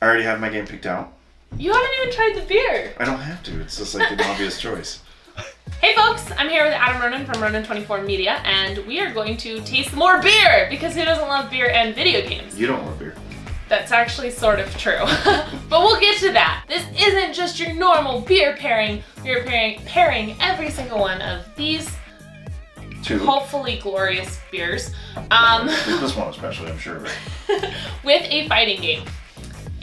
I already have my game picked out. You haven't even tried the beer. I don't have to. It's just like an obvious choice. Hey folks, I'm here with Adam Ronin from Ronin24 Media, and we are going to taste more beer, because who doesn't love beer and video games? You don't love beer. That's actually sort of true. But we'll get to that. This isn't just your normal beer pairing. We are pairing every single one of these hopefully glorious beers. This one especially, I'm sure. With a fighting game.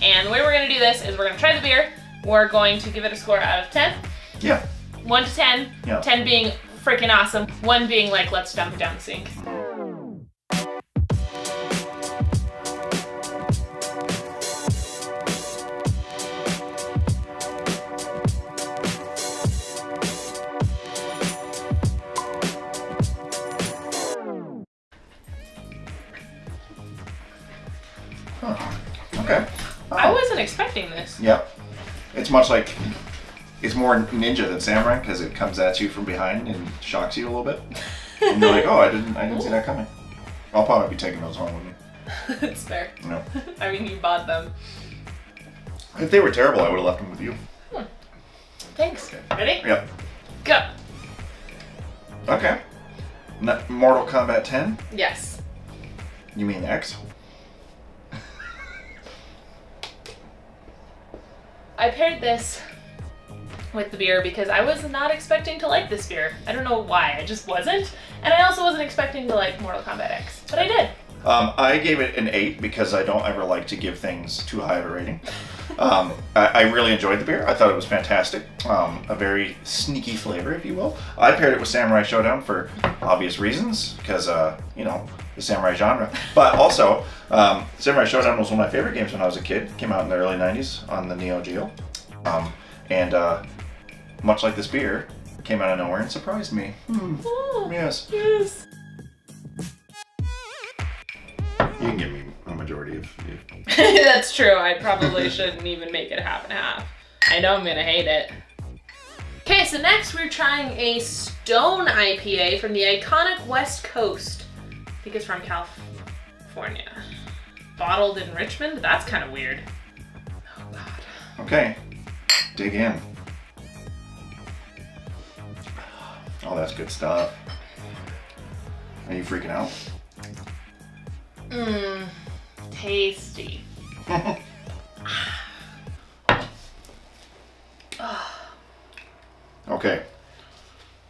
And the way we're gonna do this is we're gonna try the beer. We're going to give it a score out of 10. Yeah. 1 to 10. Yeah. 10 being freaking awesome. 1 being like, let's dump it down the sink. Huh. Okay. I wasn't expecting this. Yep. It's much like, it's more ninja than samurai because it comes at you from behind and shocks you a little bit. And you're like, oh, I didn't see that coming. I'll probably be taking those home with me. It's fair. No. I mean, you bought them. If they were terrible, I would have left them with you. Thanks. Okay. Ready? Yep. Go. Okay. Mortal Kombat 10? Yes. You mean X? I paired this with the beer because I was not expecting to like this beer. I don't know why, I just wasn't. And I also wasn't expecting to like Mortal Kombat X, but I did. I gave it an 8 because I don't ever like to give things too high of a rating. I really enjoyed the beer. I thought it was fantastic. A very sneaky flavor, if you will. I paired it with Samurai Showdown for obvious reasons, because, you know, the samurai genre. But also, Samurai Showdown was one of my favorite games when I was a kid. Came out in the early 90s on the Neo Geo. And much like this beer, came out of nowhere and surprised me. Oh, Yes. yes. You can give me a majority of you. That's true. I probably shouldn't even make it half and half. I know I'm gonna hate it. Okay, so next we're trying a Stone IPA from the iconic West Coast. I think it's from California. Bottled in Richmond? That's kind of weird. Oh God. Okay, dig in. Oh, that's good stuff. Are you freaking out? Mmm, tasty. Okay,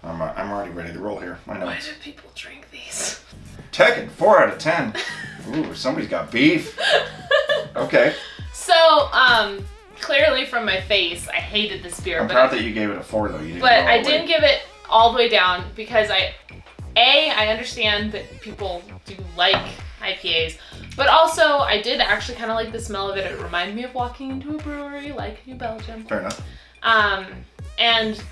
I'm already ready to roll here. I know. Why do people drink these? Tekken, 4 out of 10. Ooh, somebody's got beef. Okay. So, clearly from my face, I hated this beer. I'm proud that you gave it a 4 though. You didn't. But I didn't give it all the way down because I understand that people do like IPAs, but also I did actually kind of like the smell of it. It reminded me of walking into a brewery like New Belgium. Fair enough. And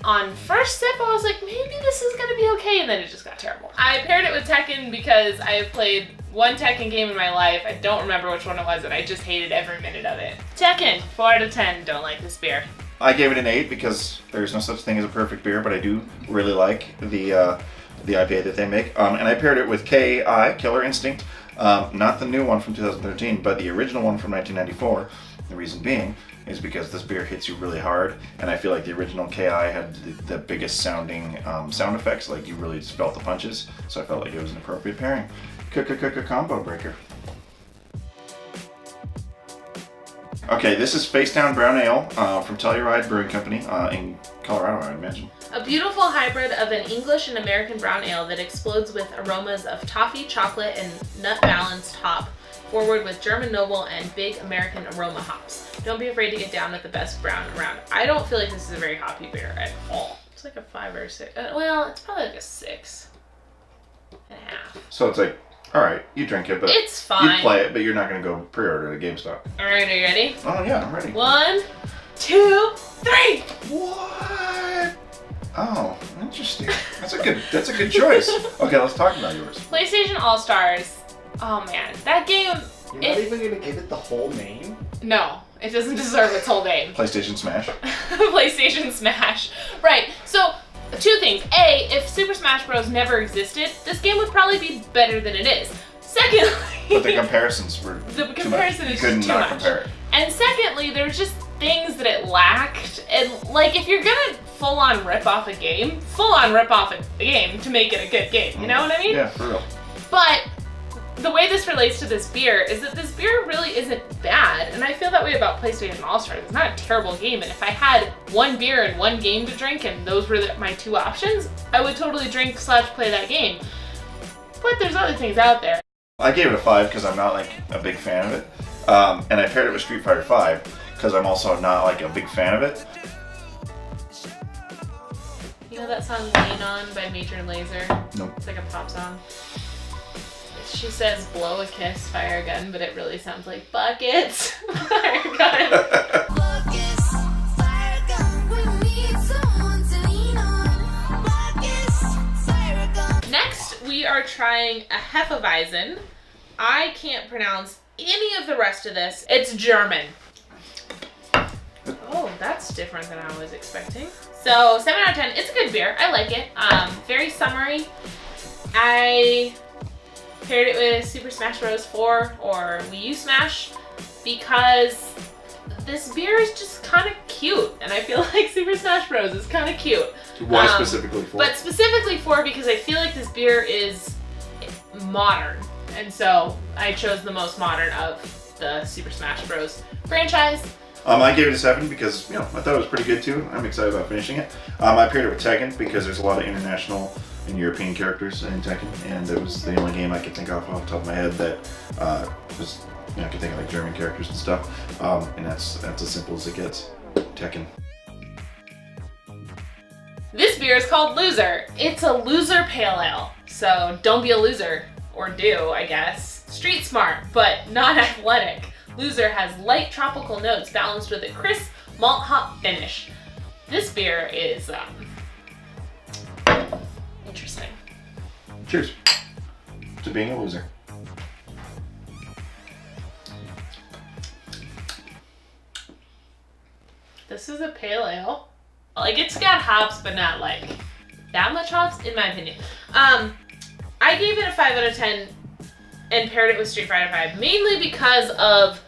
on first sip, I was like, maybe this is gonna be okay, and then it just got terrible. I paired it with Tekken because I have played one Tekken game in my life. I don't remember which one it was, and I just hated every minute of it. Tekken, 4 out of 10. Don't like this beer. I gave it an 8 because there's no such thing as a perfect beer, but I do really like the IPA that they make. And I paired it with KI, Killer Instinct. Not the new one from 2013, but the original one from 1994. The reason being is because this beer hits you really hard, and I feel like the original KI had the biggest sounding sound effects, like you really just felt the punches, so I felt like it was an appropriate pairing. Combo breaker. Okay, this is Face Down Brown Ale from Telluride Brewing Company in Colorado, I imagine. A beautiful hybrid of an English and American brown ale that explodes with aromas of toffee, chocolate, and nut-balanced hop, forward with German Noble and big American aroma hops. Don't be afraid to get down with the best brown around. I don't feel like this is a very hoppy beer at all. It's like a 5 or 6. Well, it's probably like a 6.5. So it's like, all right, you drink it, but it's fine. You play it, but you're not going to go pre-order at GameStop. All right, are you ready? Oh yeah, I'm ready. 1, 2, 3. What? Oh, interesting. That's a good choice. Okay, let's talk about yours. PlayStation All-Stars. Oh man, that game. You're not even gonna give it the whole name? No, it doesn't deserve its whole name. PlayStation Smash. PlayStation Smash. Right. So, 2 things. A, if Super Smash Bros. Never existed, this game would probably be better than it is. Secondly, But the comparisons were the comparison is too much. You just could too not much. compare it. And there's just things that it lacked. And like, if you're gonna full on rip off a game to make it a good game. You know what I mean? Yeah, for real. But the way this relates to this beer is that this beer really isn't bad, and I feel that way about PlayStation All-Stars. It's not a terrible game, and if I had one beer and one game to drink and those were my two options, I would totally drink / play that game. But there's other things out there. I gave it a 5 because I'm not like a big fan of it, and I paired it with Street Fighter 5 because I'm also not like a big fan of it. You know that song Lean On by Major Lazer? Nope. It's like a pop song. She says blow a kiss, fire a gun, but it really sounds like buckets, fire a gun. Buckets, fire a gun, we need someone to lean on. Buckets, fire a gun. Next, we are trying a Hefeweizen. I can't pronounce any of the rest of this. It's German. Oh, that's different than I was expecting. So 7 out of 10. It's a good beer. I like it. Very summery. I paired it with Super Smash Bros. 4 or Wii U Smash because this beer is just kind of cute, and I feel like Super Smash Bros. Is kind of cute. Why specifically 4? But specifically 4 because I feel like this beer is modern, and so I chose the most modern of the Super Smash Bros. Franchise. I gave it a 7 because, you know, I thought it was pretty good too. I'm excited about finishing it. I paired it with Tekken because there's a lot of international and European characters in Tekken, and it was the only game I could think of off the top of my head that was, you know, I could think of like German characters and stuff. And that's as simple as it gets. Tekken. This beer is called Loser. It's a loser pale ale, so don't be a loser. Or do, I guess. Street smart, but not athletic. Loser has light tropical notes balanced with a crisp malt hop finish. This beer is interesting. Cheers to being a loser. This is a pale ale. Like, it's got hops, but not like that much hops, in my opinion. I gave it a 5 out of 10 and paired it with Street Fighter 5, mainly because of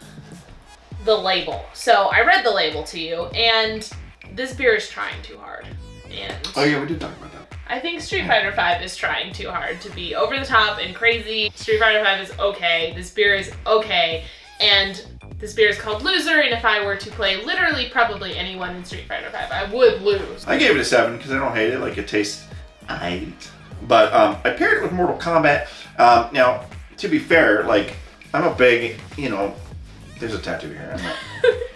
the label. So I read the label to you, and this beer is trying too hard. And Oh yeah, we did talk about that. I think Street Fighter 5 is trying too hard to be over the top and crazy. Street Fighter 5 is okay. This beer is okay. And this beer is called Loser, and if I were to play literally probably anyone in Street Fighter 5, I would lose. I gave it a 7 because I don't hate it. Like, it tastes aight. But I paired it with Mortal Kombat. Now, to be fair, like, I'm a big, you know, there's a tattoo here.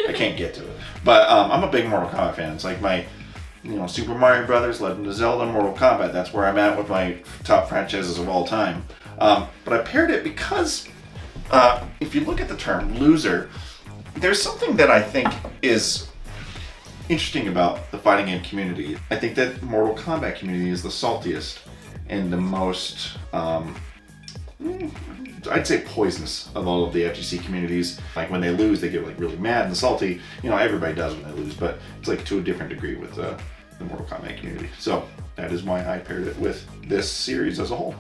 I can't get to it. But I'm a big Mortal Kombat fan. It's like my, you know, Super Mario Brothers, Legend of Zelda, Mortal Kombat. That's where I'm at with my top franchises of all time. But I paired it because if you look at the term loser, there's something that I think is interesting about the fighting game community. I think that Mortal Kombat community is the saltiest and the most, I'd say, poisonous of all of the FGC communities. Like, when they lose, they get like really mad and salty. You know, everybody does when they lose, but it's like to a different degree with the Mortal Kombat community. So that is why I paired it with this series as a whole.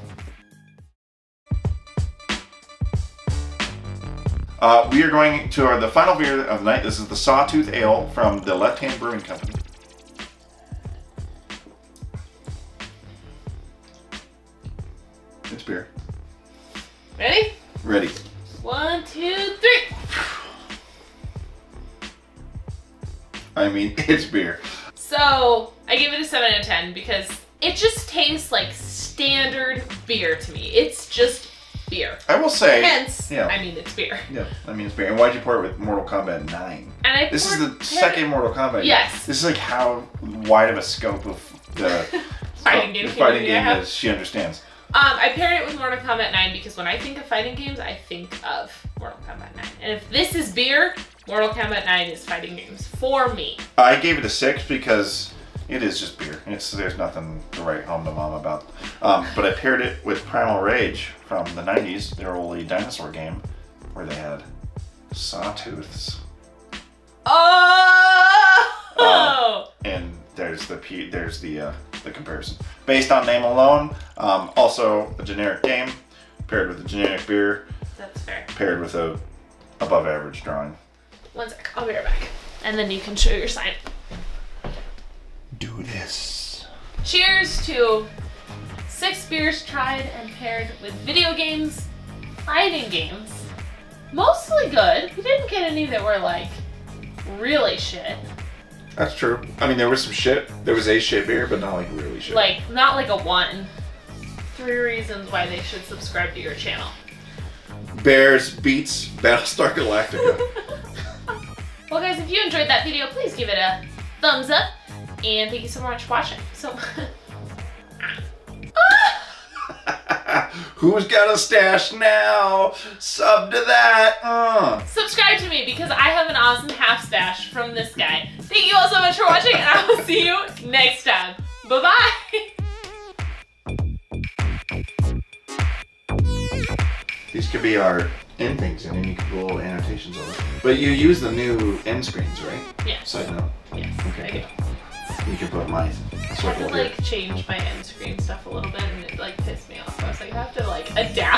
We are going to the final beer of the night. This is the Sawtooth Ale from the Left Hand Brewing Company. It's beer. Ready? Ready. 1, 2, 3. I mean, it's beer. So I give it a 7 out of 10 because it just tastes like standard beer to me. It's just beer. I will say. Hence, yeah. I mean, it's beer. Yeah, I mean, it's beer. And why'd you pour it with Mortal Kombat 9? And This is the second Mortal Kombat. Yes. This is like how wide of a scope of the Fighting game fighting community I game have. that she understands. I paired it with Mortal Kombat 9 because when I think of fighting games, I think of Mortal Kombat 9. And if this is beer, Mortal Kombat 9 is fighting games for me. I gave it a 6 because it is just beer. There's nothing to write home to mom about. But I paired it with Primal Rage from the 90s, their old dinosaur game, where they had sawtooths. Oh! And there's the comparison. Based on name alone, also a generic game, paired with a generic beer, That's fair. paired with a above average drawing. One sec. I'll be right back. And then you can show your sign. Do this. Cheers to 6 beers tried and paired with video games, fighting games. Mostly good. We didn't get any that were like really shit. That's true. I mean, there was some shit. There was a shit beer, but not like really shit. Like, not like a 1. 3 reasons why they should subscribe to your channel. Bears beats Battlestar Galactica. Well guys, if you enjoyed that video, please give it a thumbs up. And thank you so much for watching. Who's got a stash now? Sub to that. Subscribe to me because I have an awesome half stash from this guy. Thank you all so much for watching, and I will see you next time. Bye-bye. These could be our end things, and then you could put little annotations on it. But you use the new end screens, right? Yes. Side note. Yes, Okay. I do. You can put my I had circle to here. like change my end screen stuff a little bit, and it like pissed me off. I was like, I have to like adapt